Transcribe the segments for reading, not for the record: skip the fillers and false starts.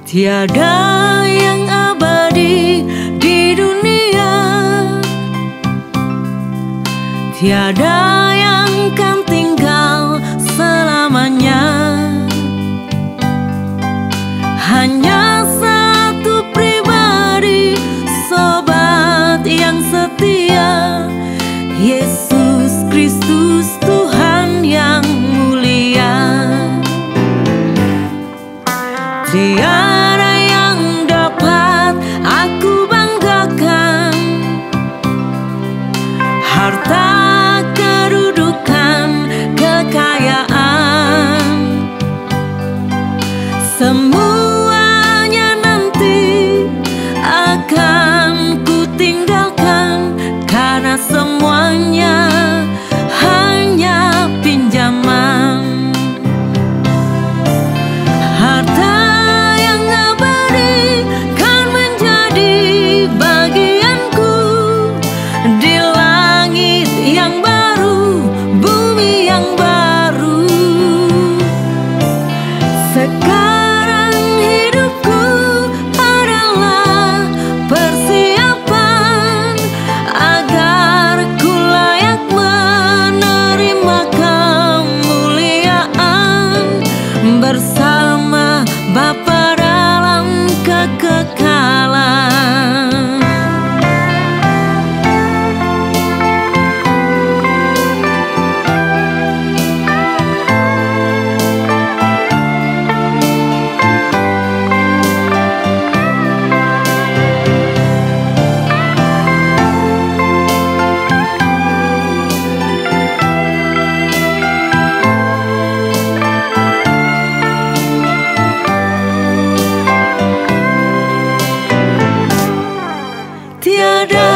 Tiada yang abadi di dunia, tiada yang kan tinggal selamanya. Hanya satu pribadi, sobat yang setia, Yesus Kristus Tuhan yang mulia. Tiada yang dapat aku banggakan, harta, kedudukan, kekayaan, semuanya nanti akan ku tinggalkan, karena semuanya hanya pinjaman. Harta sekarang hidupku adalah persiapan agar ku layak menerima kemuliaan bersama Bapa dalam kekekalan. Tiada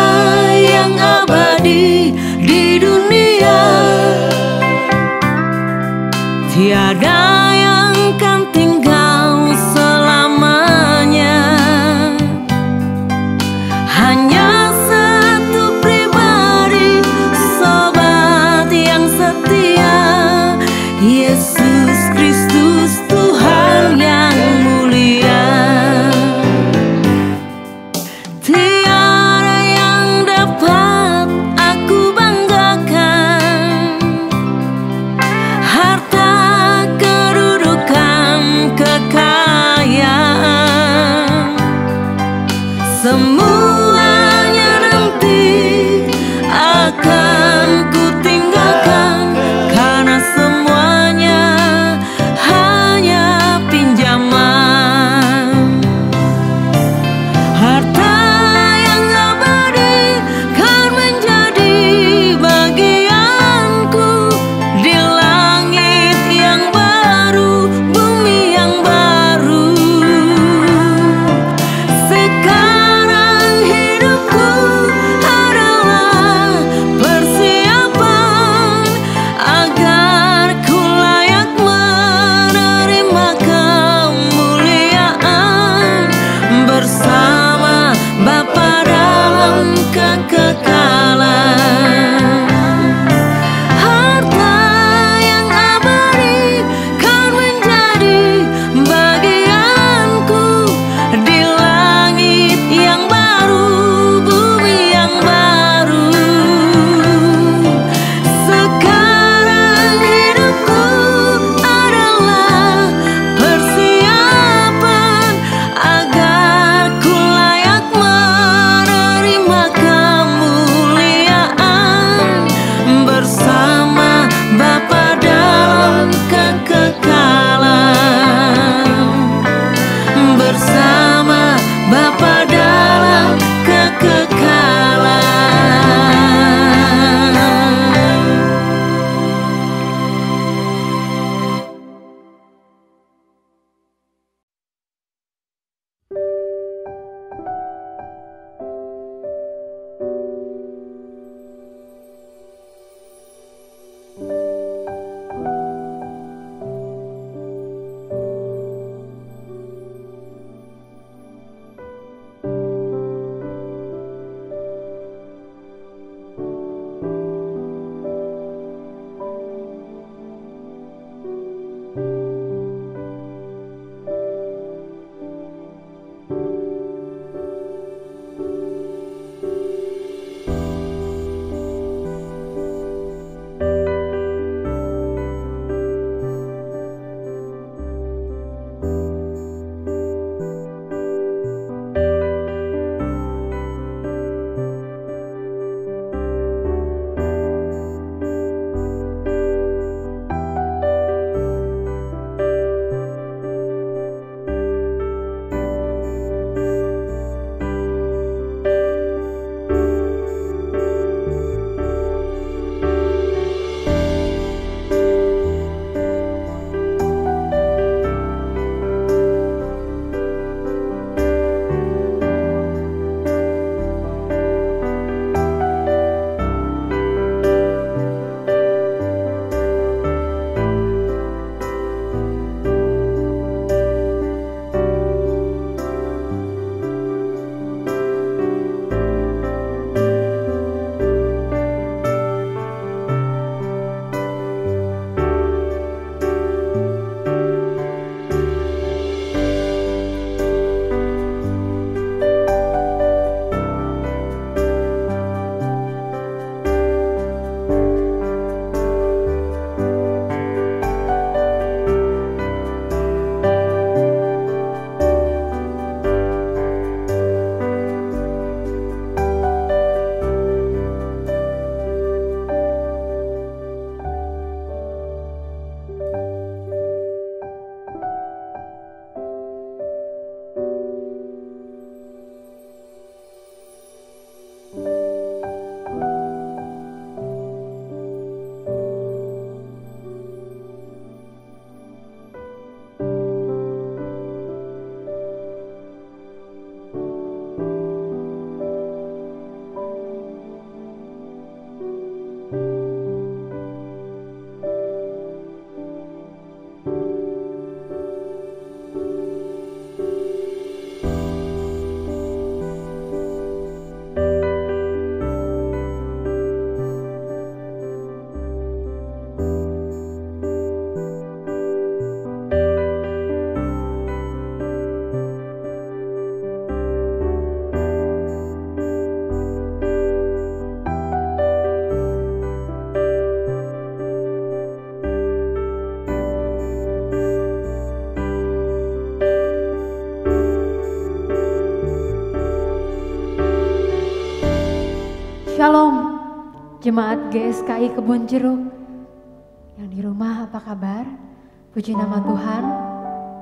yang abadi di dunia, tiada yang kan tinggal selamanya. Hanya satu kekekalan. Harta yang abadi kan menjadi bagianku di langit yang baru, bumi yang baru. Sekarang hidupku adalah persiapan agar ku layak menerima kemuliaan bersama Bapa dalam kekekalan. Bersama Bapa dalam kekekalan. Shalom, Jemaat GSKI Kebun Jeruk. Yang di rumah apa kabar? Puji nama Tuhan,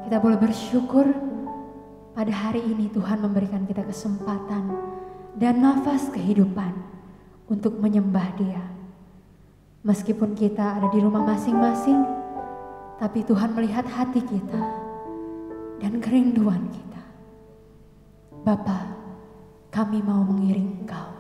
kita boleh bersyukur pada hari ini Tuhan memberikan kita kesempatan dan nafas kehidupan untuk menyembah Dia. Meskipun kita ada di rumah masing-masing, tapi Tuhan melihat hati kita dan kerinduan kita. Bapa, kami mau mengiring Engkau.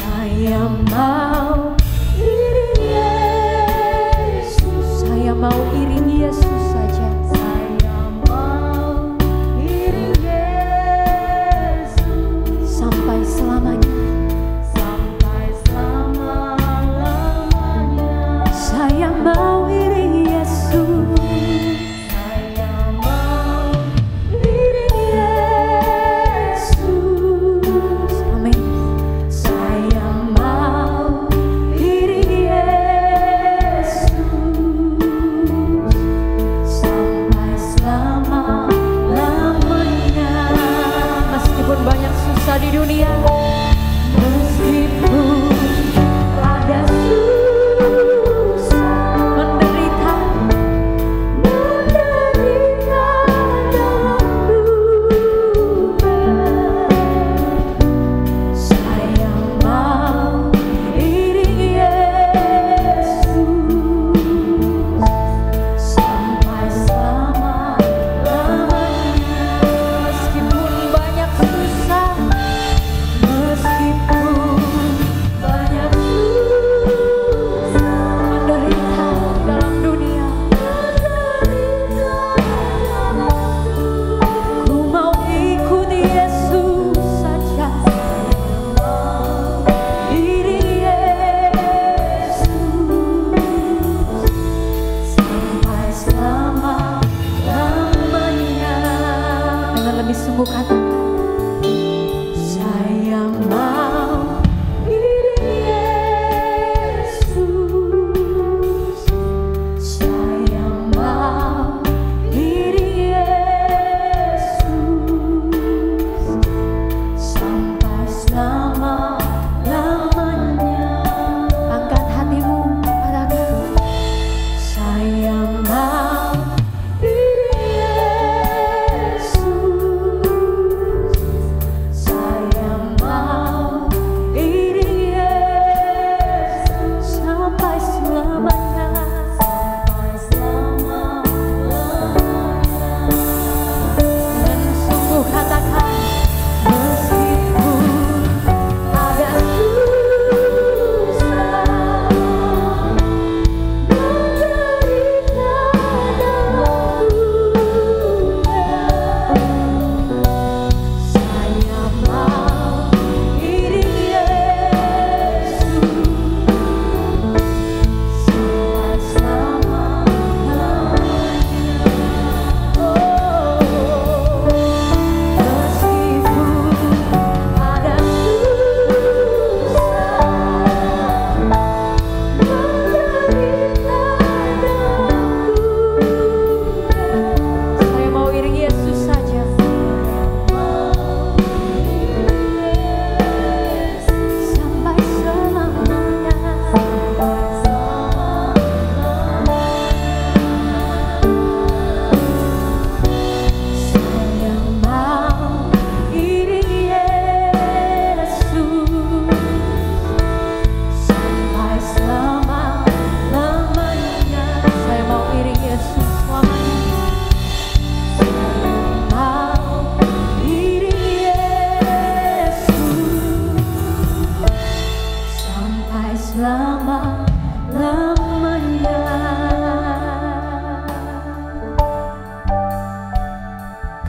Saya mau iring Yesus, saya mau iring Yesus saja. Saya mau iring Yesus sampai selamanya, sampai selama-lamanya. Saya mau iring Yesus, saya mau iring Yesus. Amin. Saya mau iring Yesus sampai selama-lamanya. Meskipun banyak susah di dunia, meskipun ada susah, menderita dalam duka, saya mau iring Yesus sampai selama-lamanya. Meskipun banyak susah, meskipun banyak susah, menderita dalam dunia, ku mau ikut Yesus saja. Iring Yesus sampai selama-lamanya. Dengan lebih sungguh katakan, saya mau iring Yesus, saya mau iring Yesus sampai selama-lamanya. Angkat hatimu, katakan, saya mau iring Yesus, saya mau iring Yesus sampai selamanya, sampai selama-lamanya. Dan sungguh katakan, meskipun ada susah, menderita dalam duka, saya mau iring Yesus sampai selama-lamanya. Meskipun ada susah, menderita dalam duka, saya mau iring Yesus saja. Sampai selamanya, saya mau iring Yesus sampai selama-lamanya. Saya mau iring Yesus selamanya. Mau iring Yesus sampai selama-lamanya.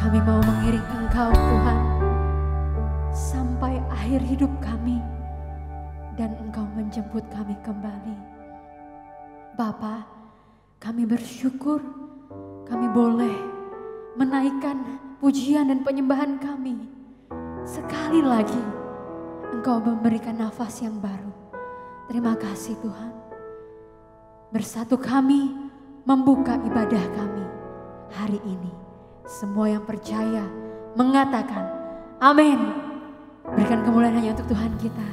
Kami mau mengiring Engkau Tuhan sampai akhir hidup kami dan Engkau menjemput kami kembali. Bapa, kami bersyukur kami boleh menaikkan pujian dan penyembahan kami. Sekali lagi Engkau memberikan nafas yang baru. Terima kasih Tuhan. Bersatu kami membuka ibadah kami hari ini. Semua yang percaya mengatakan amin. Berikan kemuliaan hanya untuk Tuhan kita.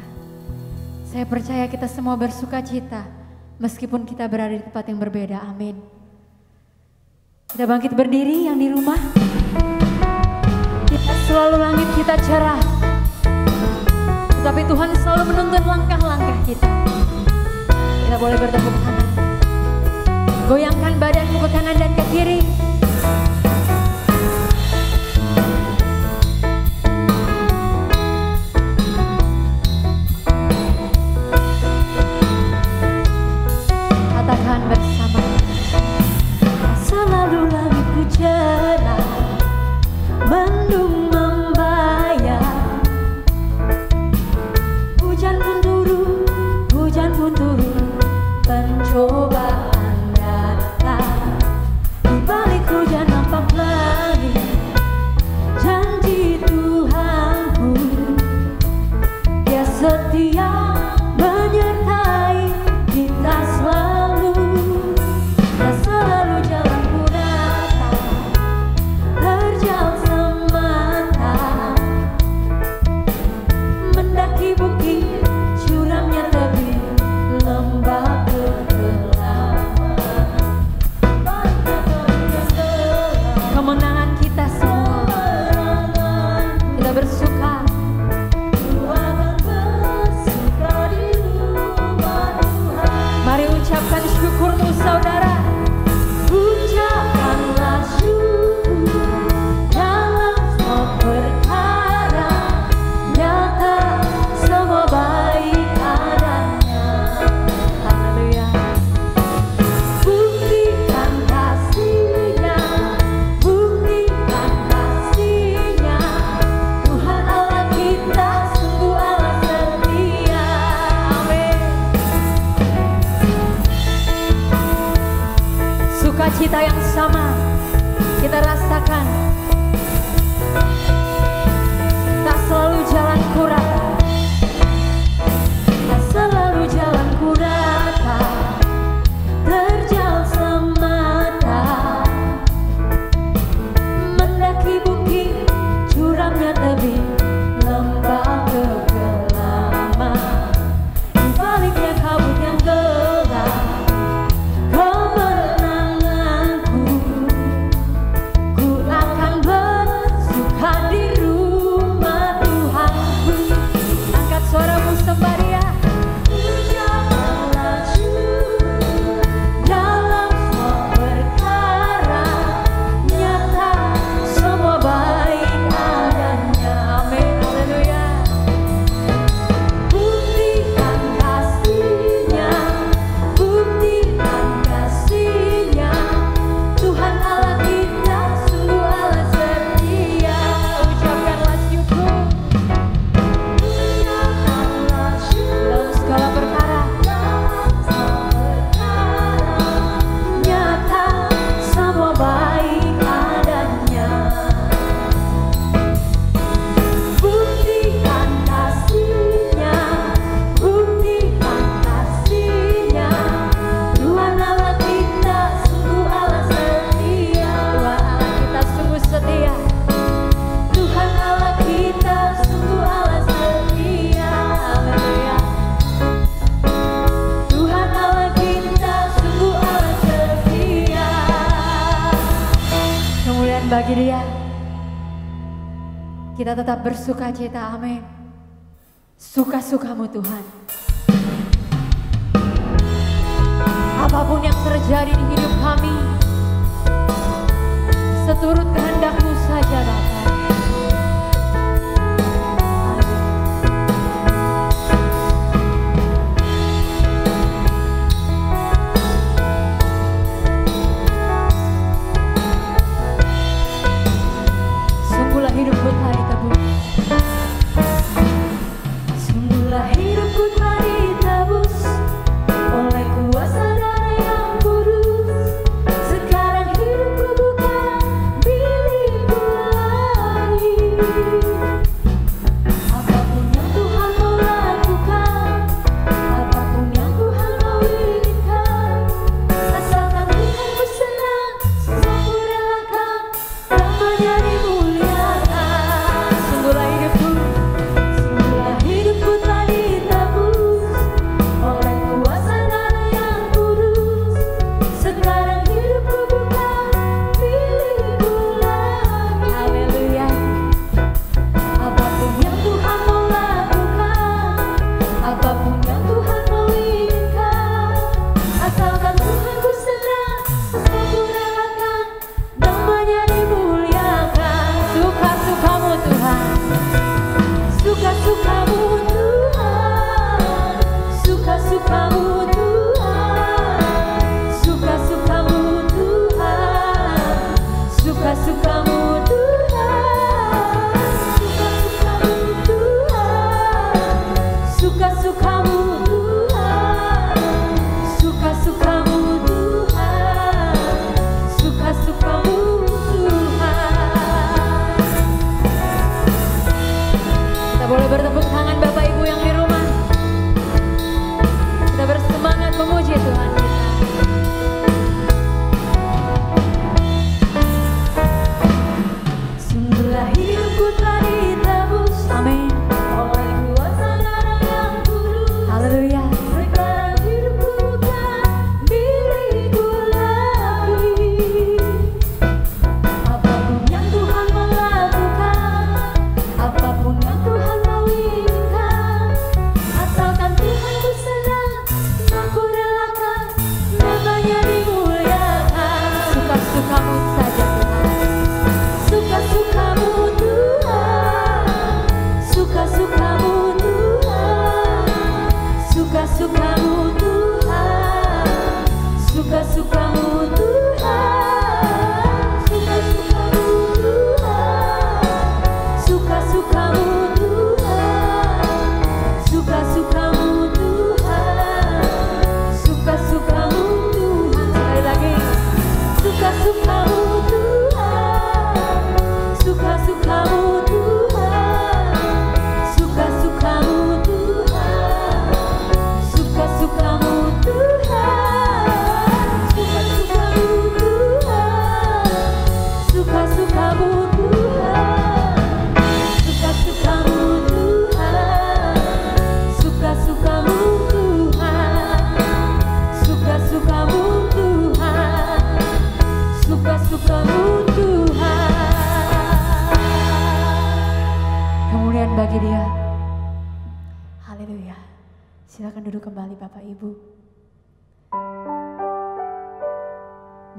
Saya percaya kita semua bersuka cita meskipun kita berada di tempat yang berbeda. Amin. Kita bangkit berdiri yang di rumah. Kita selalu langit kita cerah, tetapi Tuhan selalu menuntun langkah-langkah kita. Kita boleh bertepuk tangan. Goyangkan badanmu ke kanan dan ke kiri. sukacita yang sama kita rasakan. Tak selalu jalanku rata, tak selalu jalanku rata, terjal semata, mendaki bukit curamnya tebing, lembah kegelapan, di baliknya kabut yang gelap, kemenanganku, ku akan bersuka di rumah Tuhanku. Angkat suaramu sembah Dia. Dalam semua perkara nyata, semua baik adanya. Amin, haleluya. Buktikan kasih-Nya, buktikan kasih-Nya, Tuhan Allah kita sungguh Allah setia. Ucapkanlah syukur dalam segala perkara nyata, semua baik adanya. Buktikan kasih-Nya, buktikan kasih-Nya, Tuhan Allah kita sungguh Allah setia. Tuhan Allah kita sungguh setia. Tuhan Allah kita sungguh Allah setia. Haleluya. Tuhan Allah kita sungguh Allah setia. Kemuliaan bagi Dia. Kita tetap bersuka cita, amin. Suka-sukamu Tuhan. Apapun yang terjadi di hidup kami, seturut kehendak-Mu saja Bapa. Sungguhlah hidupku telah ditebus. Sungguhlah hidupku telah ditebus oleh kuasa darah yang kudus. Sekarang hidupku bukan milikku lagi. Apapun yang Tuhan mau lakukan, apapun yang Tuhan mau inginkan, asalkan Tuhan bersenang, aku relakan, namanya dimuliakan. Sungguhlah hidupku telah ditebus oleh kuasa darah yang kudus. Sekarang hidupku bukan milikku lagi. Haleluya. Apapun yang Tuhan mau lakukan, apapun yang Tuhan mau inginkan, asalkan Tuhan bersenang, aku relakan, namanya dimuliakan. Suka-sukamu Tuhan, suka-sukamu Tuhan, suka-sukamu Tuhan, suka-sukamu Tuhan, suka-sukamu Tuhan, suka-sukamu Tuhan, suka-sukamu Tuhan, suka-sukamu Tuhan. Kita boleh bertepuk tangan Bapak Ibu yang di rumah. Kita bersemangat memuji Tuhan kita. Sungguhlah hidupku telah ditebus, amin, oleh kuasa darah yang kudus. Silakan duduk kembali Bapak Ibu.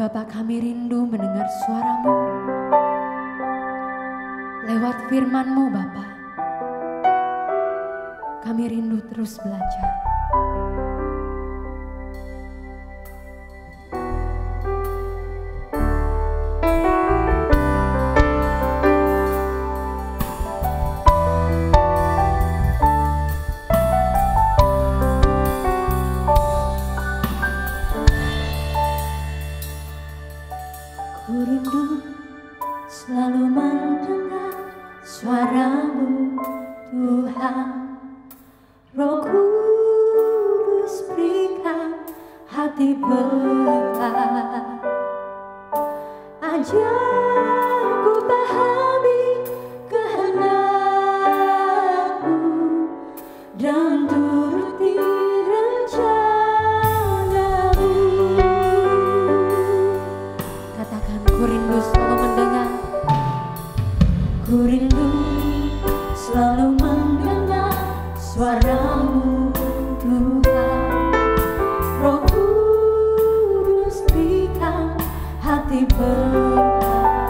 Bapak, kami rindu mendengar suara-Mu. Lewat firman-Mu Bapak, kami rindu terus belajar. Ku rindu selalu mendengar suara-Mu Tuhan. Roh Kudus berikan hati berkat, ajar ku pahami kehendak-Mu dan turuti rencana-Mu. Katakan, ku rindu selalu mendengar, ku rindu selalu mendengar suara-Mu Tuhan. Roh Kudus berikan hati berkat,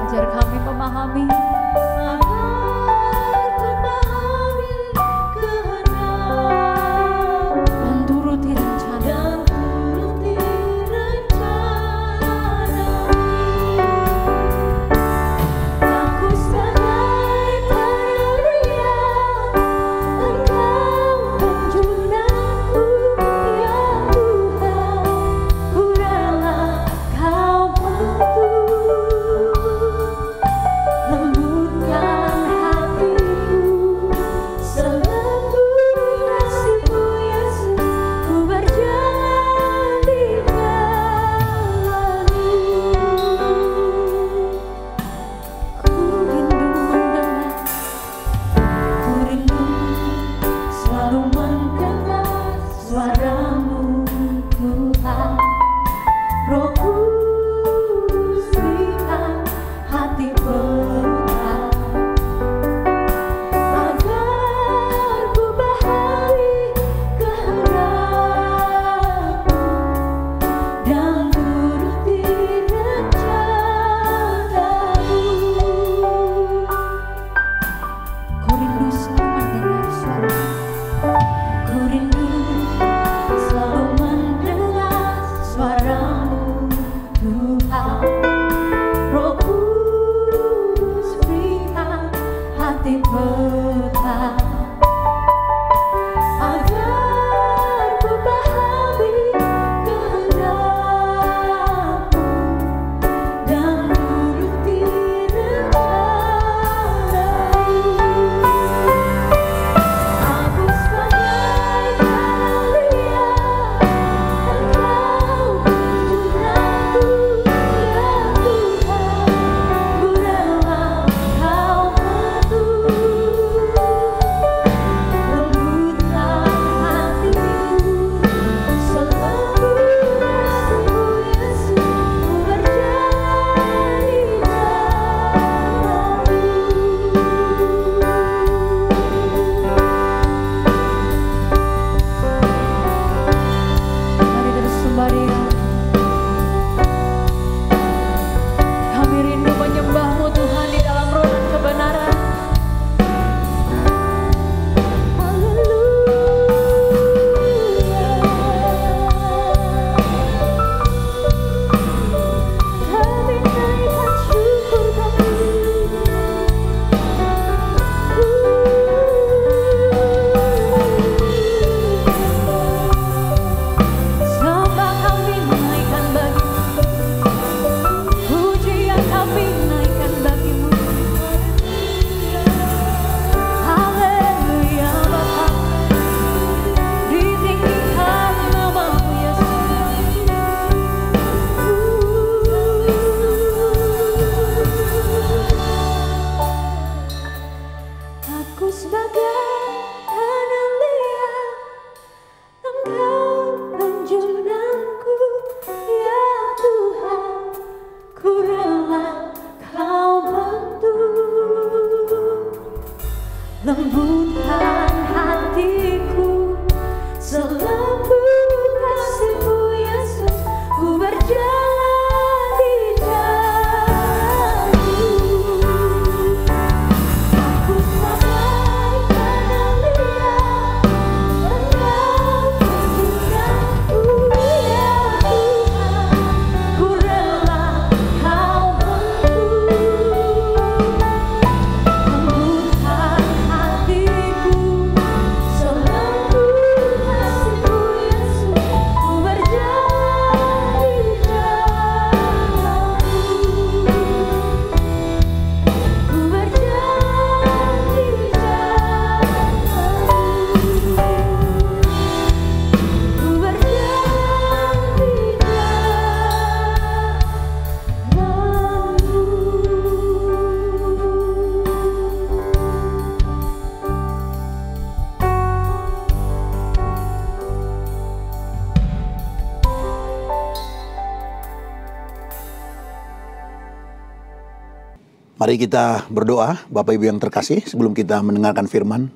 Mari kita berdoa, Bapak Ibu yang terkasih, sebelum kita mendengarkan firman,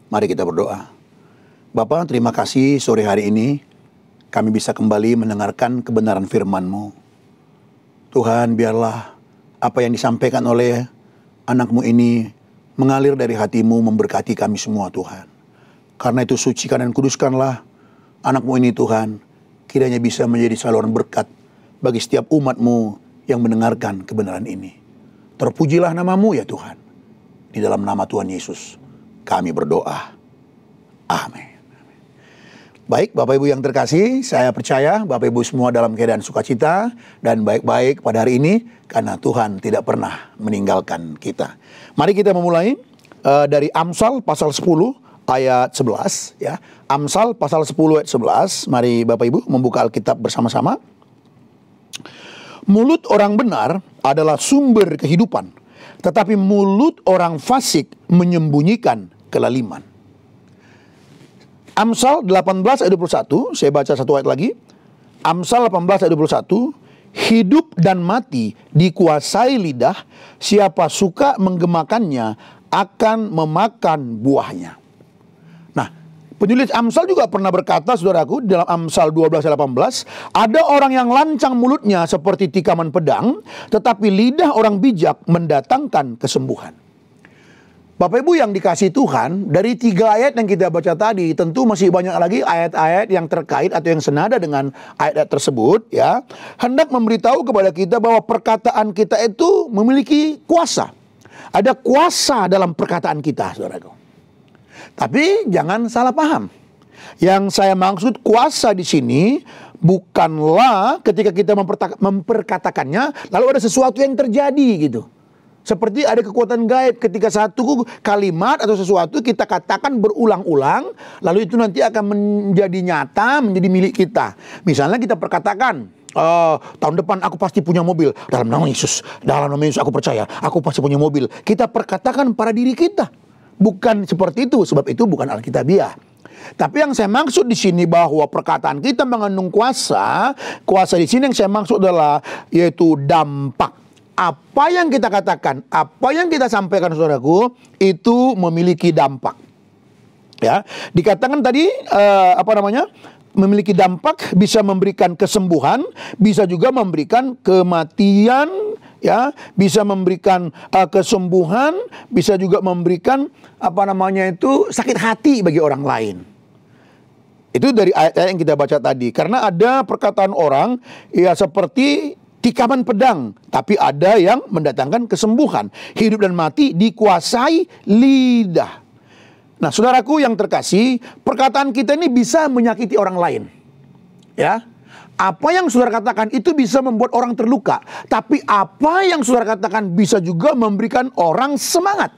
mari kita berdoa. Bapak, terima kasih sore hari ini kami bisa kembali mendengarkan kebenaran firman-Mu. Tuhan, biarlah apa yang disampaikan oleh anak-Mu ini mengalir dari hati-Mu memberkati kami semua, Tuhan. Karena itu sucikan dan kuduskanlah anak-Mu ini, Tuhan. Kiranya bisa menjadi saluran berkat bagi setiap umat-Mu yang mendengarkan kebenaran ini. Terpujilah nama-Mu ya Tuhan. Di dalam nama Tuhan Yesus kami berdoa. Amin. Baik Bapak Ibu yang terkasih, saya percaya Bapak Ibu semua dalam keadaan sukacita dan baik-baik pada hari ini karena Tuhan tidak pernah meninggalkan kita. Mari kita memulai dari Amsal pasal 10 ayat 11 ya. Amsal pasal 10 ayat 11. Mari Bapak Ibu membuka Alkitab bersama-sama. Mulut orang benar adalah sumber kehidupan, tetapi mulut orang fasik menyembunyikan kelaliman. Amsal 18 ayat 21, saya baca satu ayat lagi. Amsal 18 ayat 21, hidup dan mati dikuasai lidah, siapa suka menggemakannya akan memakan buahnya. Penulis Amsal juga pernah berkata, saudaraku, dalam Amsal 12-18, ada orang yang lancang mulutnya seperti tikaman pedang, tetapi lidah orang bijak mendatangkan kesembuhan. Bapak Ibu yang dikasihi Tuhan, dari 3 ayat yang kita baca tadi, tentu masih banyak lagi ayat-ayat yang terkait atau yang senada dengan ayat-ayat tersebut, ya, hendak memberitahu kepada kita bahwa perkataan kita itu memiliki kuasa. Ada kuasa dalam perkataan kita, saudaraku. Tapi jangan salah paham. Yang saya maksud kuasa di sini bukanlah ketika kita memperkatakannya lalu ada sesuatu yang terjadi gitu. Seperti ada kekuatan gaib ketika satu kalimat atau sesuatu kita katakan berulang-ulang lalu itu nanti akan menjadi nyata, menjadi milik kita. Misalnya kita perkatakan, tahun depan aku pasti punya mobil. Dalam nama Yesus, aku percaya aku pasti punya mobil. Kita perkatakan pada diri kita. Bukan seperti itu, sebab itu bukan Alkitabiah. Tapi yang saya maksud di sini bahwa perkataan kita mengandung kuasa. Kuasa di sini yang saya maksud adalah yaitu dampak. Apa yang kita katakan, apa yang kita sampaikan, saudaraku, itu memiliki dampak. Ya, dikatakan tadi memiliki dampak, bisa memberikan kesembuhan, bisa juga memberikan kematian. Ya, bisa memberikan kesembuhan, bisa juga memberikan sakit hati bagi orang lain. Itu dari ayat-ayat yang kita baca tadi. Karena ada perkataan orang ya seperti tikaman pedang, tapi ada yang mendatangkan kesembuhan. Hidup dan mati dikuasai lidah. Nah, saudaraku yang terkasih, perkataan kita ini bisa menyakiti orang lain. Ya. Apa yang saudara katakan itu bisa membuat orang terluka. Tapi apa yang saudara katakan bisa juga memberikan orang semangat.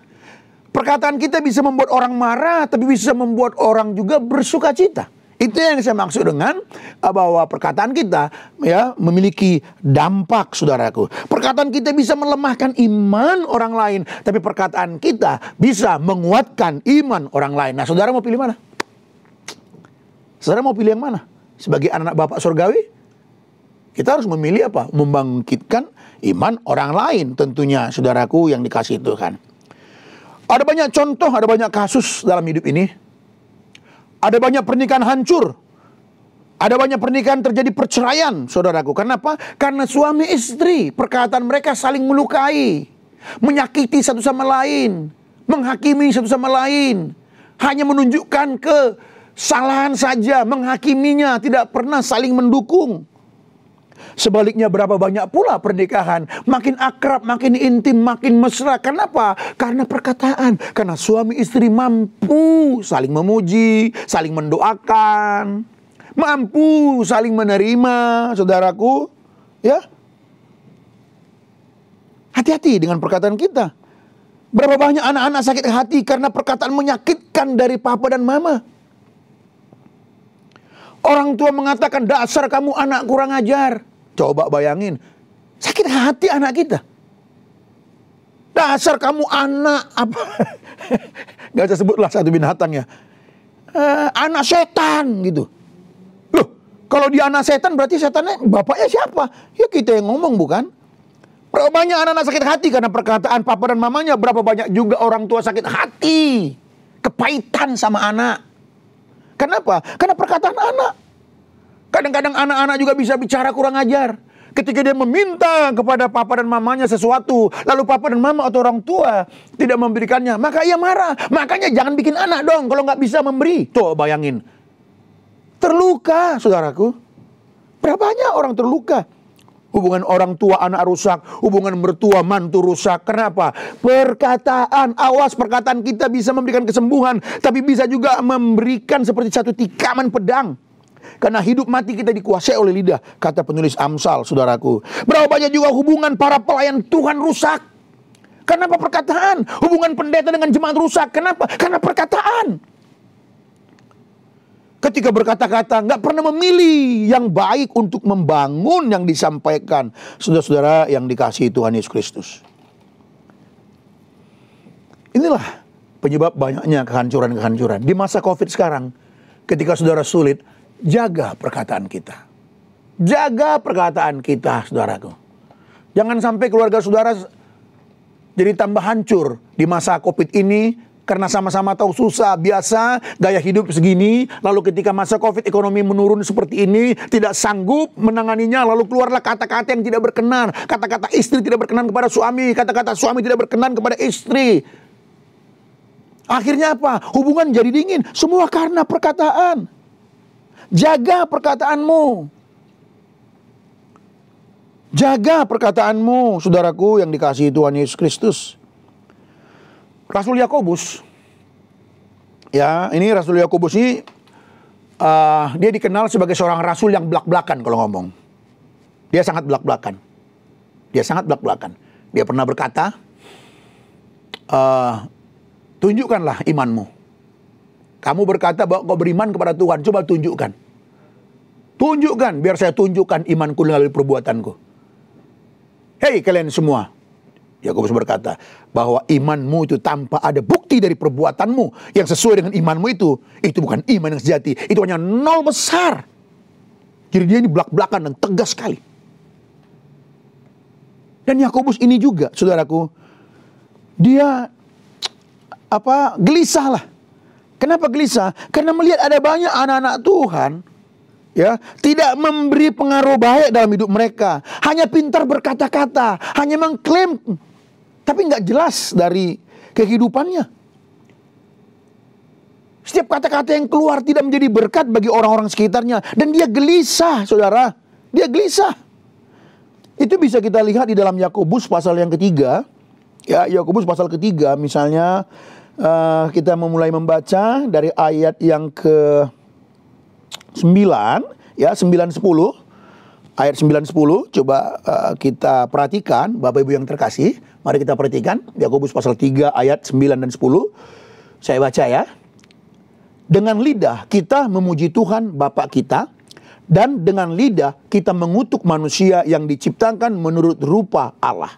Perkataan kita bisa membuat orang marah, tapi bisa membuat orang juga bersuka cita. Itu yang saya maksud dengan bahwa perkataan kita ya memiliki dampak, saudaraku. Perkataan kita bisa melemahkan iman orang lain, tapi perkataan kita bisa menguatkan iman orang lain. Nah, saudara mau pilih mana? Saudara mau pilih yang mana? Sebagai anak Bapak surgawi, kita harus memilih apa? Membangkitkan iman orang lain tentunya, saudaraku yang dikasihi Tuhan. Ada banyak contoh, ada banyak kasus dalam hidup ini. Ada banyak pernikahan hancur. Ada banyak pernikahan terjadi perceraian, saudaraku. Kenapa? Karena suami istri, perkataan mereka saling melukai, menyakiti satu sama lain, menghakimi satu sama lain, hanya menunjukkan kesalahan saja, menghakiminya, tidak pernah saling mendukung. Sebaliknya berapa banyak pula pernikahan makin akrab, makin intim, makin mesra. Kenapa? Karena perkataan. Karena suami istri mampu saling memuji, saling mendoakan, mampu saling menerima, saudaraku. Ya, hati-hati dengan perkataan kita. Berapa banyak anak-anak sakit hati karena perkataan menyakitkan dari papa dan mama. Orang tua mengatakan, dasar kamu anak kurang ajar. Coba bayangin, sakit hati anak kita. Dasar kamu anak apa? Gak usah sebutlah satu binatang ya. Anak setan gitu. Loh, kalau dia anak setan berarti setannya bapaknya siapa? Ya kita yang ngomong bukan? Berapa banyak anak-anak sakit hati karena perkataan papa dan mamanya. Berapa banyak juga orang tua sakit hati, kepahitan sama anak. Kenapa? Karena perkataan anak. Kadang-kadang anak-anak juga bisa bicara kurang ajar. Ketika dia meminta kepada papa dan mamanya sesuatu, lalu papa dan mama atau orang tua tidak memberikannya, maka ia marah. Makanya jangan bikin anak dong kalau nggak bisa memberi. Tuh bayangin. Terluka, saudaraku. Berapa banyak orang terluka. Hubungan orang tua anak rusak, hubungan mertua mantu rusak. Kenapa? Perkataan, awas, perkataan kita bisa memberikan kesembuhan, tapi bisa juga memberikan seperti satu tikaman pedang. Karena hidup mati kita dikuasai oleh lidah, kata penulis Amsal, saudaraku. Berapa banyak juga hubungan para pelayan Tuhan rusak. Kenapa perkataan? Hubungan pendeta dengan jemaat rusak. Kenapa? Karena perkataan. Ketika berkata-kata, nggak pernah memilih yang baik untuk membangun yang disampaikan. Saudara-saudara yang dikasihi Tuhan Yesus Kristus. Inilah penyebab banyaknya kehancuran-kehancuran. Di masa COVID sekarang, ketika saudara sulit, jaga perkataan kita. Jaga perkataan kita, saudaraku. Jangan sampai keluarga saudara jadi tambah hancur di masa COVID ini. Karena sama-sama tahu susah, biasa, gaya hidup segini. Lalu ketika masa COVID ekonomi menurun seperti ini, tidak sanggup menanganinya. Lalu keluarlah kata-kata yang tidak berkenan. Kata-kata istri tidak berkenan kepada suami. Kata-kata suami tidak berkenan kepada istri. Akhirnya apa? Hubungan jadi dingin. Semua karena perkataan. Jaga perkataanmu. Jaga perkataanmu, saudaraku yang dikasihi Tuhan Yesus Kristus. Rasul Yakobus, ya ini Rasul Yakobus ini dia dikenal sebagai seorang rasul yang belak-belakan kalau ngomong. Dia sangat belak-belakan. Dia sangat belak-belakan. Dia pernah berkata, tunjukkanlah imanmu. Kamu berkata bahwa kau beriman kepada Tuhan, coba tunjukkan. Tunjukkan, biar saya tunjukkan imanku melalui perbuatanku. Hei kalian semua. Yakobus berkata bahwa imanmu itu tanpa ada bukti dari perbuatanmu yang sesuai dengan imanmu itu bukan iman yang sejati. Itu hanya nol besar. Jadi dia ini belak-belakan dan tegas sekali. Dan Yakobus ini juga, saudaraku, dia gelisah lah. Kenapa gelisah? Karena melihat ada banyak anak-anak Tuhan ya tidak memberi pengaruh baik dalam hidup mereka, hanya pintar berkata-kata, hanya mengklaim, tapi nggak jelas dari kehidupannya. Setiap kata-kata yang keluar tidak menjadi berkat bagi orang-orang sekitarnya, dan dia gelisah, saudara. Dia gelisah. Itu bisa kita lihat di dalam Yakobus pasal yang ketiga. Ya, Yakobus pasal ketiga, misalnya kita memulai membaca dari ayat yang ke 9, ya 9-10, ayat 9-10, coba kita perhatikan, Bapak Ibu yang terkasih, mari kita perhatikan, Yakobus pasal 3 ayat 9 dan 10, saya baca ya. Dengan lidah kita memuji Tuhan Bapa kita, dan dengan lidah kita mengutuk manusia yang diciptakan menurut rupa Allah.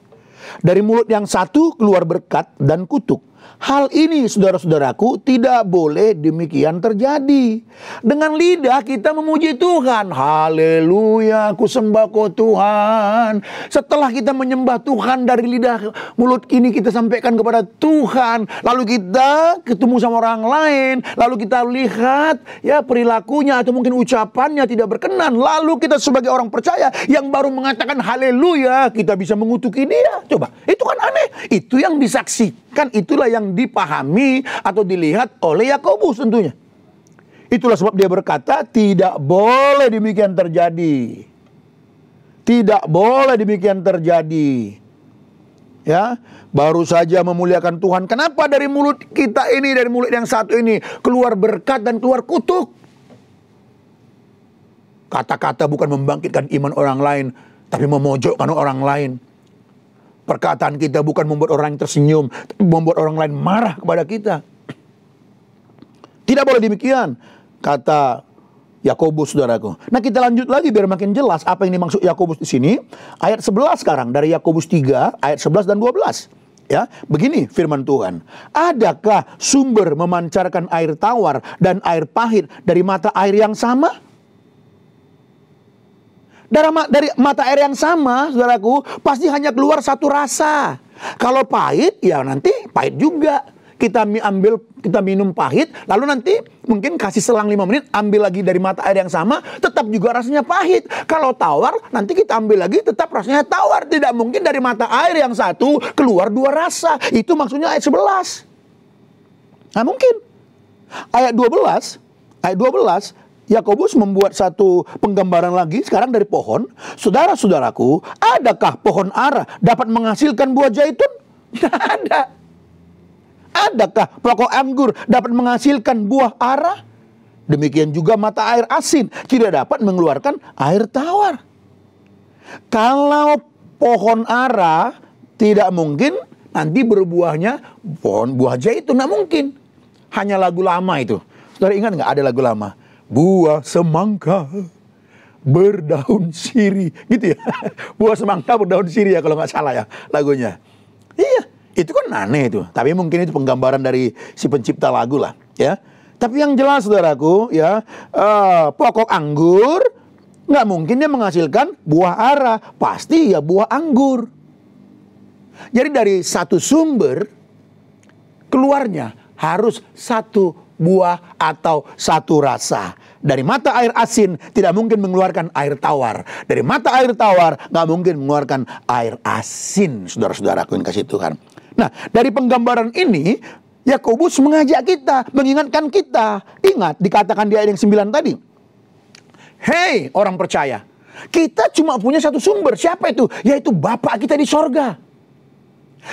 Dari mulut yang satu keluar berkat dan kutuk. Hal ini, saudara-saudaraku, tidak boleh demikian terjadi. Dengan lidah kita memuji Tuhan. Haleluya, aku sembah kau Tuhan. Setelah kita menyembah Tuhan dari lidah mulut ini kita sampaikan kepada Tuhan. Lalu kita ketemu sama orang lain. Lalu kita lihat ya perilakunya atau mungkin ucapannya tidak berkenan. Lalu kita sebagai orang percaya yang baru mengatakan haleluya, kita bisa mengutuki dia. Coba, itu kan aneh. Itu yang disaksikan, itulah yang dipahami atau dilihat oleh Yakobus tentunya. Itulah sebab dia berkata tidak boleh demikian terjadi. Tidak boleh demikian terjadi. Ya, baru saja memuliakan Tuhan. Kenapa dari mulut kita ini, dari mulut yang satu ini keluar berkat dan keluar kutuk? Kata-kata bukan membangkitkan iman orang lain, tapi memojokkan orang lain. Perkataan kita bukan membuat orang yang tersenyum, tapi membuat orang lain marah kepada kita. Tidak boleh demikian, kata Yakobus, saudaraku. Nah, kita lanjut lagi biar makin jelas apa yang dimaksud Yakobus di sini. Ayat 11 sekarang dari Yakobus 3 ayat 11 dan 12. Ya, begini firman Tuhan. Adakah sumber memancarkan air tawar dan air pahit dari mata air yang sama? Dari mata air yang sama, saudaraku, pasti hanya keluar satu rasa. Kalau pahit, ya nanti pahit juga. Kita minum pahit, lalu nanti mungkin kasih selang 5 menit, ambil lagi dari mata air yang sama, tetap juga rasanya pahit. Kalau tawar, nanti kita ambil lagi, tetap rasanya tawar. Tidak mungkin dari mata air yang satu keluar 2 rasa. Itu maksudnya ayat 11. Nah mungkin. Ayat 12, Yakobus membuat satu penggambaran lagi sekarang dari pohon. Saudara-saudaraku, adakah pohon ara dapat menghasilkan buah zaitun? Tidak ada. Adakah pokok anggur dapat menghasilkan buah ara? Demikian juga mata air asin tidak dapat mengeluarkan air tawar. Kalau pohon ara tidak mungkin nanti berbuahnya pohon buah zaitun, tidak mungkin. Hanya lagu lama itu. Saudara ingat nggak ada lagu lama? Buah semangka berdaun sirih, gitu ya. Buah semangka berdaun sirih ya kalau nggak salah ya lagunya. Iya, itu kan aneh itu. Tapi mungkin itu penggambaran dari si pencipta lagu lah, ya. Tapi yang jelas saudaraku, ya, pokok anggur nggak mungkin dia menghasilkan buah ara, pasti ya buah anggur. Jadi dari satu sumber keluarnya harus satu buah atau satu rasa. Dari mata air asin tidak mungkin mengeluarkan air tawar. Dari mata air tawar nggak mungkin mengeluarkan air asin, saudara-saudaraku yang kasih Tuhan. Nah, dari penggambaran ini Yakobus mengajak kita, mengingatkan kita. Ingat dikatakan di ayat yang 9 tadi. Hei orang percaya, kita cuma punya satu sumber. Siapa itu? Yaitu Bapa kita di sorga.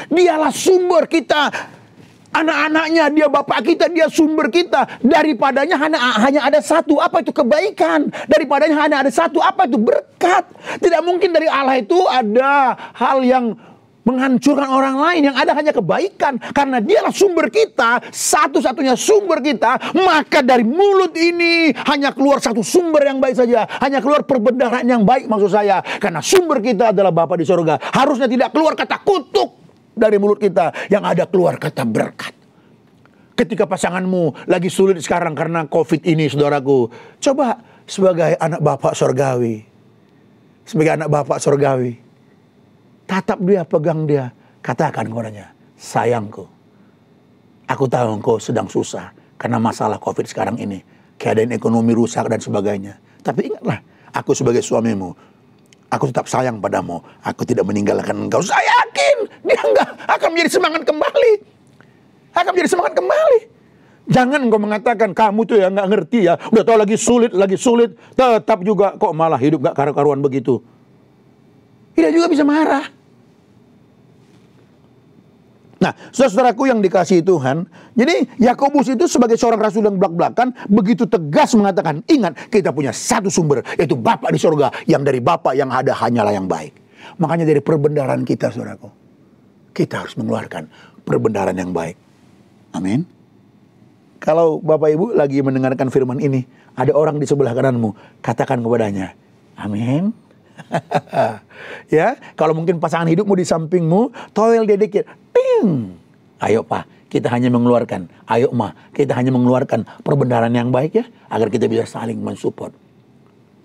Dialah sumber kita. Anak-anaknya, dia bapak kita, dia sumber kita. Daripadanya hanya ada satu, apa itu? Kebaikan. Daripadanya hanya ada satu, apa itu? Berkat. Tidak mungkin dari Allah itu ada hal yang menghancurkan orang lain. Yang ada hanya kebaikan. Karena dialah sumber kita, satu-satunya sumber kita. Maka dari mulut ini hanya keluar satu sumber yang baik saja. Hanya keluar perbendaharaan yang baik maksud saya. Karena sumber kita adalah Bapa di sorga. Harusnya tidak keluar kata kutuk dari mulut kita, yang ada keluar kata berkat. Ketika pasanganmu lagi sulit sekarang karena COVID ini, saudaraku, coba sebagai anak Bapak sorgawi, tatap dia, pegang dia, katakan kepadanya, sayangku, aku tahu engkau sedang susah karena masalah COVID sekarang ini, keadaan ekonomi rusak dan sebagainya. Tapi ingatlah, aku sebagai suamimu, aku tetap sayang padamu. Aku tidak meninggalkan engkau. Saya yakin dia enggak akan menjadi semangat kembali. Jangan engkau mengatakan kamu tuh ya nggak ngerti ya. Udah tahu lagi sulit. Tetap juga kok malah hidup nggak karu-karuan begitu. Tidak juga bisa marah. Nah, saudara-saudaraku yang dikasihi Tuhan, jadi Yakobus itu sebagai seorang rasul yang belak-belakan begitu tegas mengatakan, ingat kita punya satu sumber, yaitu Bapa di sorga, yang dari Bapa yang ada hanyalah yang baik. Makanya dari perbendaharaan kita, saudaraku, kita harus mengeluarkan perbendaharaan yang baik. Amin. Kalau Bapak Ibu lagi mendengarkan firman ini, ada orang di sebelah kananmu, katakan kepadanya, amin. Ya, kalau mungkin pasangan hidupmu di sampingmu, toel dia dikit, ting. Ayo Pak, kita hanya mengeluarkan, ayo Ma, kita hanya mengeluarkan perbendaharaan yang baik ya, agar kita bisa saling mensupport.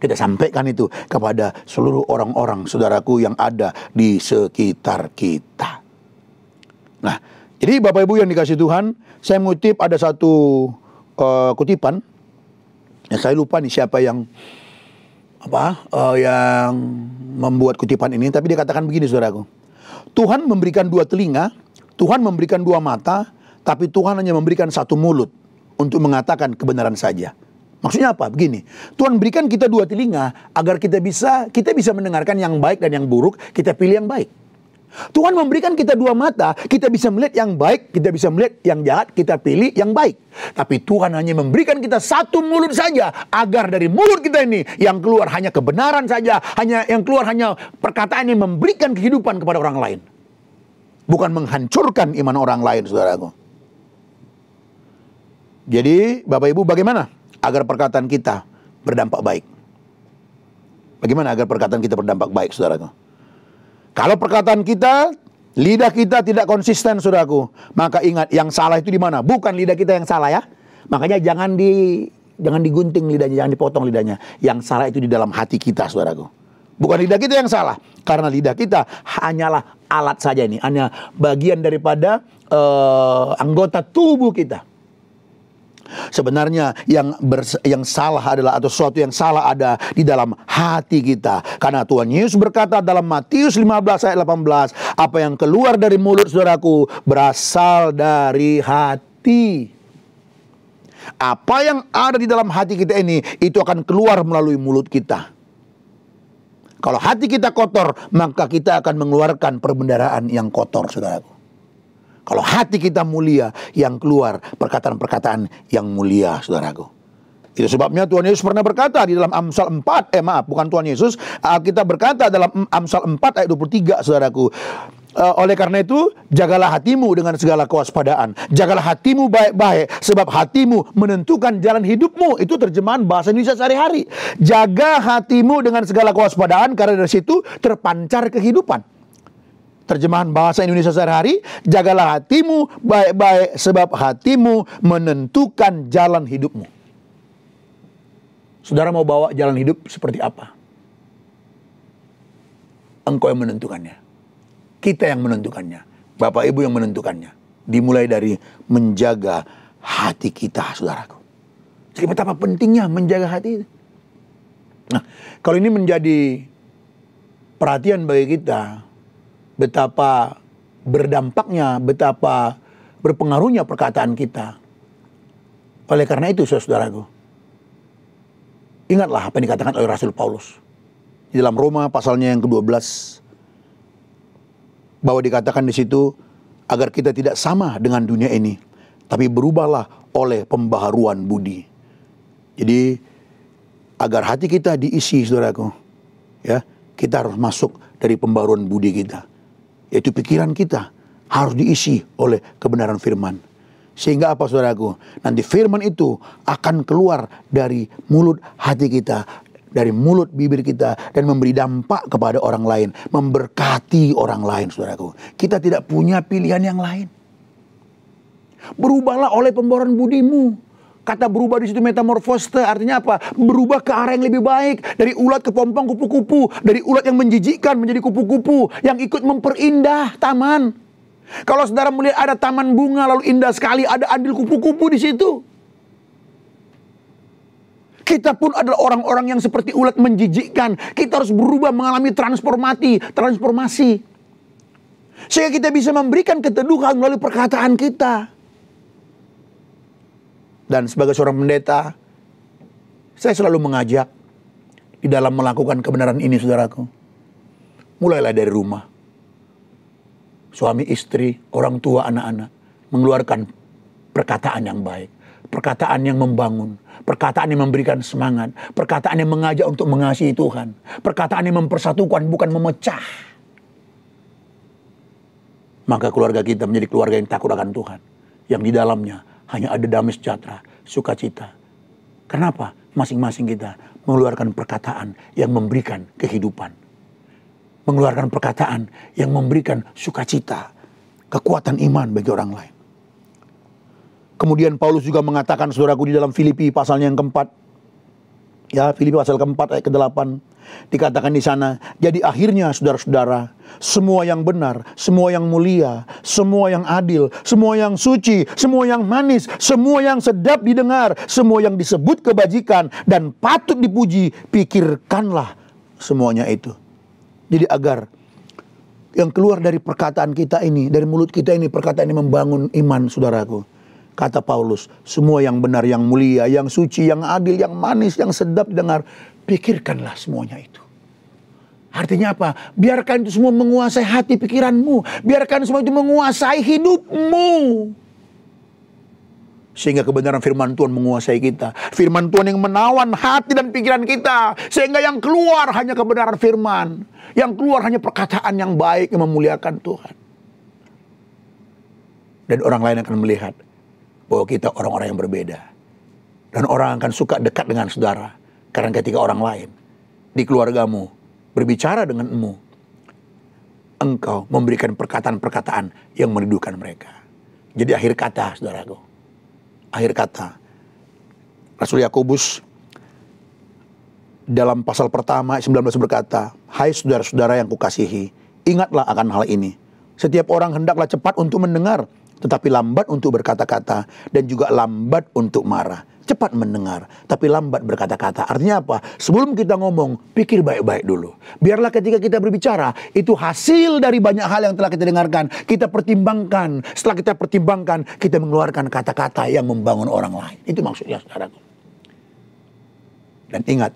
Kita sampaikan itu kepada seluruh orang-orang saudaraku yang ada di sekitar kita. Nah, jadi Bapak Ibu yang dikasih Tuhan, saya mengutip ada satu kutipan, ya saya lupa nih siapa yang yang membuat kutipan ini, tapi dia katakan begini saudaraku. Tuhan memberikan 2 telinga, Tuhan memberikan 2 mata, tapi Tuhan hanya memberikan 1 mulut untuk mengatakan kebenaran saja. Maksudnya apa? Begini, Tuhan berikan kita 2 telinga agar kita bisa mendengarkan yang baik dan yang buruk, kita pilih yang baik. Tuhan memberikan kita 2 mata, kita bisa melihat yang baik, kita bisa melihat yang jahat, kita pilih yang baik. Tapi Tuhan hanya memberikan kita 1 mulut saja, agar dari mulut kita ini yang keluar hanya kebenaran saja, yang keluar hanya perkataan yang memberikan kehidupan kepada orang lain. Bukan menghancurkan iman orang lain, saudaraku. Jadi, Bapak Ibu, bagaimana agar perkataan kita berdampak baik? Bagaimana agar perkataan kita berdampak baik, saudaraku? Kalau perkataan kita, lidah kita tidak konsisten, saudaraku, maka ingat yang salah itu di mana? Bukan lidah kita yang salah ya. Makanya jangan digunting lidahnya, jangan dipotong lidahnya. Yang salah itu di dalam hati kita, saudaraku. Bukan lidah kita yang salah. Karena lidah kita hanyalah alat saja ini. Hanya bagian daripada anggota tubuh kita. Sebenarnya yang salah adalah, atau sesuatu yang salah ada di dalam hati kita. Karena Tuhan Yesus berkata dalam Matius 15 ayat 18, apa yang keluar dari mulut saudaraku berasal dari hati. Apa yang ada di dalam hati kita ini, itu akan keluar melalui mulut kita. Kalau hati kita kotor, maka kita akan mengeluarkan perbendaharaan yang kotor, saudaraku. Kalau hati kita mulia, yang keluar perkataan-perkataan yang mulia, saudaraku. Itu sebabnya Tuhan Yesus pernah berkata di dalam Amsal 4, bukan Tuhan Yesus, kita berkata dalam Amsal 4 ayat 23, saudaraku. Oleh karena itu, jagalah hatimu dengan segala kewaspadaan. Jagalah hatimu baik-baik, sebab hatimu menentukan jalan hidupmu. Itu terjemahan bahasa Indonesia sehari-hari. Jaga hatimu dengan segala kewaspadaan, karena dari situ terpancar kehidupan. Terjemahan bahasa Indonesia sehari-hari, jagalah hatimu baik-baik, sebab hatimu menentukan jalan hidupmu. Saudara mau bawa jalan hidup seperti apa? Engkau yang menentukannya. Kita yang menentukannya. Bapak Ibu yang menentukannya. Dimulai dari menjaga hati kita, saudaraku. Jadi betapa pentingnya menjaga hati itu. Nah, kalau ini menjadi perhatian bagi kita, betapa berdampaknya, betapa berpengaruhnya perkataan kita. Oleh karena itu, saudaraku, ingatlah apa yang dikatakan oleh Rasul Paulus. Di dalam Roma pasalnya yang ke-12, bahwa dikatakan di situ, agar kita tidak sama dengan dunia ini, tapi berubahlah oleh pembaharuan budi. Jadi, agar hati kita diisi, saudaraku, ya, kita harus masuk dari pembaharuan budi kita. Yaitu pikiran kita harus diisi oleh kebenaran firman. Sehingga apa, saudaraku? Nanti firman itu akan keluar dari mulut hati kita, dari mulut bibir kita, dan memberi dampak kepada orang lain, memberkati orang lain, saudaraku. Kita tidak punya pilihan yang lain. Berubahlah oleh pembaharuan budimu. Kata berubah di situ metamorfose, artinya apa? Berubah ke arah yang lebih baik. Dari ulat ke pompong kupu-kupu. Dari ulat yang menjijikkan menjadi kupu-kupu yang ikut memperindah taman. Kalau saudara melihat ada taman bunga lalu indah sekali, ada andil kupu-kupu di situ. Kita pun adalah orang-orang yang seperti ulat menjijikkan. Kita harus berubah, mengalami transformasi. Sehingga kita bisa memberikan keteduhan melalui perkataan kita. Dan sebagai seorang pendeta, saya selalu mengajak di dalam melakukan kebenaran ini, saudaraku. Mulailah dari rumah. Suami, istri, orang tua, anak-anak mengeluarkan perkataan yang baik. Perkataan yang membangun. Perkataan yang memberikan semangat. Perkataan yang mengajak untuk mengasihi Tuhan. Perkataan yang mempersatukan, bukan memecah. Maka keluarga kita menjadi keluarga yang takut akan Tuhan. Yang di dalamnya hanya ada damai sejahtera, sukacita. Kenapa? Masing-masing kita mengeluarkan perkataan yang memberikan kehidupan. Mengeluarkan perkataan yang memberikan sukacita, kekuatan iman bagi orang lain. Kemudian Paulus juga mengatakan, saudaraku, di dalam Filipi pasalnya yang keempat. Ya, Filipi pasal keempat ayat ke-8. Dikatakan di sana, jadi akhirnya saudara-saudara, semua yang benar, semua yang mulia, semua yang adil, semua yang suci, semua yang manis, semua yang sedap didengar, semua yang disebut kebajikan dan patut dipuji, pikirkanlah semuanya itu. Jadi agar yang keluar dari perkataan kita ini, dari mulut kita ini, perkataan ini membangun iman, saudaraku. Kata Paulus, semua yang benar, yang mulia, yang suci, yang adil, yang manis, yang sedap didengar, pikirkanlah semuanya itu. Artinya apa? Biarkan itu semua menguasai hati pikiranmu. Biarkan semua itu menguasai hidupmu. Sehingga kebenaran firman Tuhan menguasai kita. Firman Tuhan yang menawan hati dan pikiran kita. Sehingga yang keluar hanya kebenaran firman. Yang keluar hanya perkataan yang baik yang memuliakan Tuhan. Dan orang lain akan melihat bahwa kita orang-orang yang berbeda. Dan orang akan suka dekat dengan saudara. Karena ketika orang lain di keluargamu berbicara denganmu, engkau memberikan perkataan-perkataan yang meneduhkan mereka. Jadi akhir kata, saudaraku. Akhir kata. Rasul Yakobus dalam pasal pertama ayat 19 berkata, "Hai saudara-saudara yang kukasihi, ingatlah akan hal ini. Setiap orang hendaklah cepat untuk mendengar, tetapi lambat untuk berkata-kata, dan juga lambat untuk marah. Cepat mendengar, tapi lambat berkata-kata." Artinya apa? Sebelum kita ngomong, pikir baik-baik dulu. Biarlah ketika kita berbicara, itu hasil dari banyak hal yang telah kita dengarkan. Kita pertimbangkan. Setelah kita pertimbangkan, kita mengeluarkan kata-kata yang membangun orang lain. Itu maksudnya, saudaraku. Dan ingat,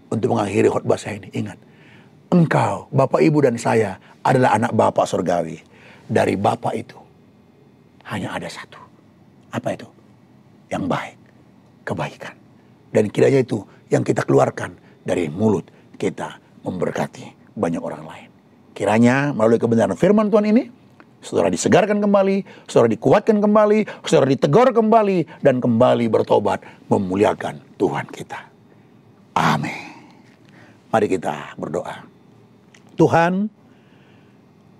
untuk mengakhiri khotbah saya ini, ingat. Engkau, Bapak, Ibu, dan saya adalah anak Bapak surgawi. Dari Bapak itu, hanya ada satu. Apa itu? Yang baik. Kebaikan. Dan kiranya itu yang kita keluarkan dari mulut kita memberkati banyak orang lain. Kiranya melalui kebenaran firman Tuhan ini, saudara disegarkan kembali, saudara dikuatkan kembali, saudara ditegur kembali, dan kembali bertobat memuliakan Tuhan kita. Amin. Mari kita berdoa. Tuhan,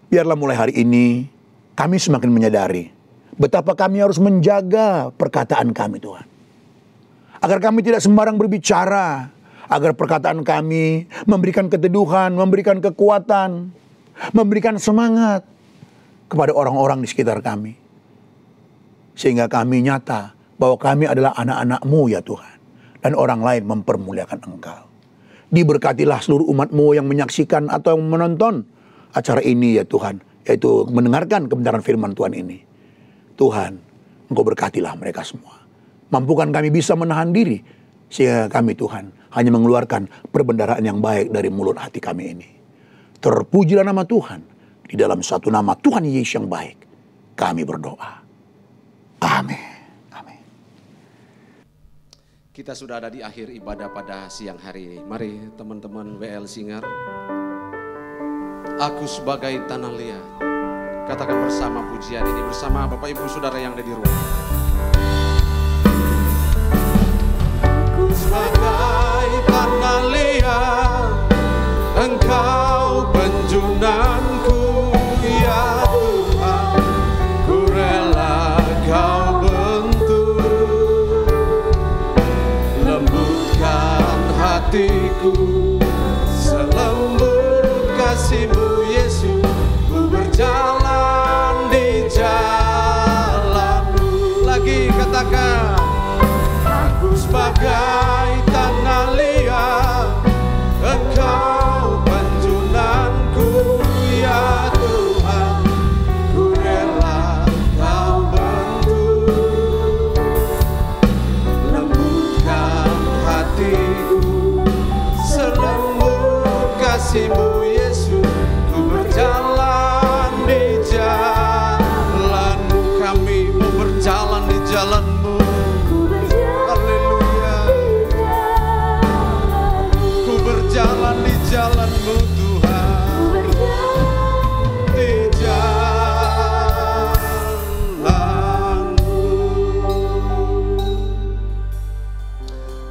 biarlah mulai hari ini kami semakin menyadari betapa kami harus menjaga perkataan kami, Tuhan. Agar kami tidak sembarang berbicara. Agar perkataan kami memberikan keteduhan, memberikan kekuatan, memberikan semangat kepada orang-orang di sekitar kami. Sehingga kami nyata bahwa kami adalah anak-anak-Mu ya Tuhan. Dan orang lain mempermuliakan Engkau. Diberkatilah seluruh umat-Mu yang menyaksikan atau yang menonton acara ini ya Tuhan. Yaitu mendengarkan kebenaran firman Tuhan ini. Tuhan, Engkau berkatilah mereka semua. Mampukan kami bisa menahan diri. Sehingga kami Tuhan hanya mengeluarkan perbendaharaan yang baik dari mulut hati kami ini. Terpujilah nama Tuhan. Di dalam satu nama Tuhan Yesus yang baik. Kami berdoa. Amin. Amin. Kita sudah ada di akhir ibadah pada siang hari ini. Mari teman-teman WL Singer. Aku sebagai tanah liat. Katakan bersama pujian ini. Bersama Bapak Ibu Saudara yang ada di rumah. Sebagai tanah liat, Engkau penjunanku ya Tuhan, ku rela Kau bentuk, lembutkan hatiku, selembut kasih-Mu Yesus, ku berjalan di jalan-Mu. Lagi katakan, aku sebagai tanah liat, Engkau penjunanku ya Tuhan, ku rela Kau bentuk, lembutkan hatiku, selembut kasih-Mu Yesus, ku berjalan di jalan-Mu. Kami mau berjalan di jalan-Mu. Jalan di jalan-Mu Tuhan, di jalan-Mu.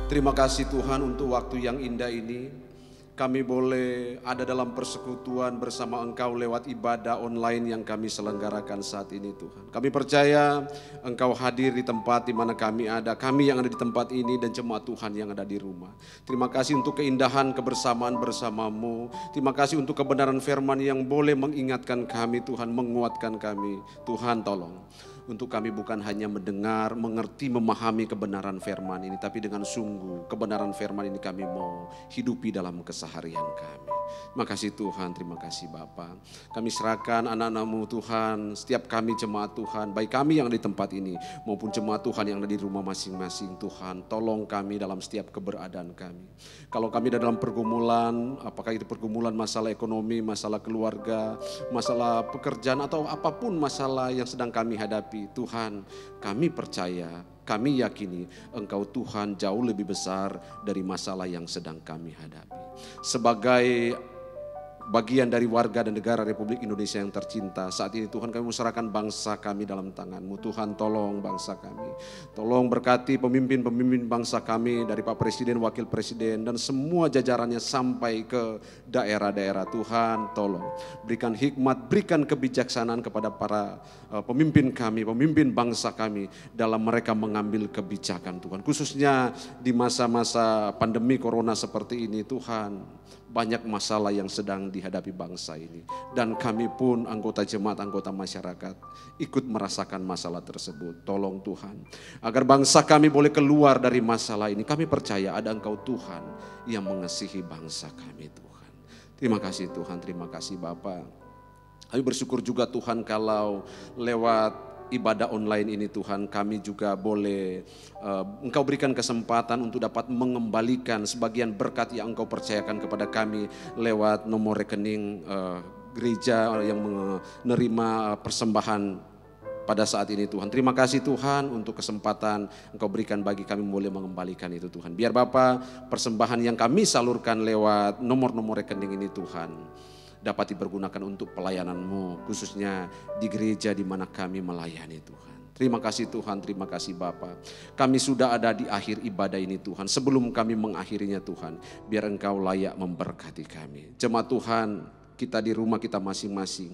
Terima kasih Tuhan untuk waktu yang indah ini. Kami boleh ada dalam persekutuan bersama Engkau lewat ibadah online yang kami selenggarakan saat ini Tuhan. Kami percaya Engkau hadir di tempat di mana kami ada, kami yang ada di tempat ini dan jemaat Tuhan yang ada di rumah. Terima kasih untuk keindahan kebersamaan bersama-Mu. Terima kasih untuk kebenaran firman yang boleh mengingatkan kami Tuhan, menguatkan kami. Tuhan tolong. Untuk kami bukan hanya mendengar, mengerti, memahami kebenaran firman ini, tapi dengan sungguh kebenaran firman ini kami mau hidupi dalam keseharian kami. Terima kasih Tuhan, terima kasih Bapa. Kami serahkan anak-anak-Mu Tuhan, setiap kami jemaat Tuhan, baik kami yang ada di tempat ini maupun jemaat Tuhan yang ada di rumah masing-masing. Tuhan, tolong kami dalam setiap keberadaan kami. Kalau kami ada dalam pergumulan, apakah itu pergumulan masalah ekonomi, masalah keluarga, masalah pekerjaan atau apapun masalah yang sedang kami hadapi, Tuhan, kami percaya, kami yakini Engkau Tuhan jauh lebih besar dari masalah yang sedang kami hadapi. Sebagai bagian dari warga dan negara Republik Indonesia yang tercinta. Saat ini Tuhan kami serahkan bangsa kami dalam tangan-Mu. Tuhan tolong bangsa kami. Tolong berkati pemimpin-pemimpin bangsa kami dari Pak Presiden, Wakil Presiden dan semua jajarannya sampai ke daerah-daerah. Tuhan tolong berikan hikmat, berikan kebijaksanaan kepada para pemimpin kami, pemimpin bangsa kami dalam mereka mengambil kebijakan Tuhan. Khususnya di masa-masa pandemi corona seperti ini Tuhan. Banyak masalah yang sedang dihadapi bangsa ini. Dan kami pun anggota jemaat, anggota masyarakat ikut merasakan masalah tersebut. Tolong Tuhan, agar bangsa kami boleh keluar dari masalah ini. Kami percaya ada Engkau Tuhan yang mengasihi bangsa kami Tuhan. Terima kasih Tuhan, terima kasih Bapa. Kami bersyukur juga Tuhan kalau lewat ibadah online ini Tuhan kami juga boleh Engkau berikan kesempatan untuk dapat mengembalikan sebagian berkat yang Engkau percayakan kepada kami lewat nomor rekening gereja yang menerima persembahan pada saat ini Tuhan. Terima kasih Tuhan untuk kesempatan Engkau berikan bagi kami boleh mengembalikan itu Tuhan. Biar Bapa persembahan yang kami salurkan lewat nomor-nomor rekening ini Tuhan dapat dipergunakan untuk pelayanan-Mu, khususnya di gereja di mana kami melayani Tuhan. Terima kasih Tuhan, terima kasih Bapa. Kami sudah ada di akhir ibadah ini Tuhan. Sebelum kami mengakhirinya Tuhan, biar Engkau layak memberkati kami. Jemaat Tuhan, kita di rumah kita masing-masing.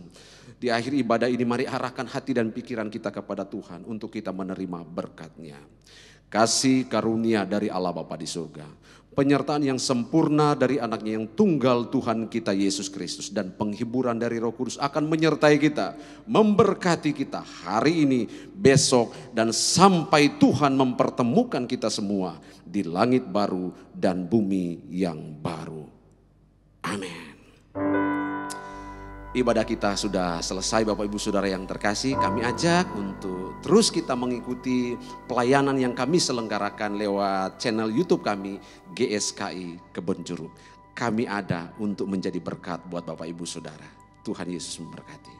Di akhir ibadah ini mari arahkan hati dan pikiran kita kepada Tuhan untuk kita menerima berkat-Nya. Kasih karunia dari Allah Bapa di surga, penyertaan yang sempurna dari anaknya yang tunggal Tuhan kita Yesus Kristus, dan penghiburan dari Roh Kudus akan menyertai kita, memberkati kita hari ini, besok, dan sampai Tuhan mempertemukan kita semua di langit baru dan bumi yang baru. Amin. Ibadah kita sudah selesai Bapak Ibu Saudara yang terkasih. Kami ajak untuk terus kita mengikuti pelayanan yang kami selenggarakan lewat channel YouTube kami GSKI Kebonjeruk. Kami ada untuk menjadi berkat buat Bapak Ibu Saudara. Tuhan Yesus memberkati.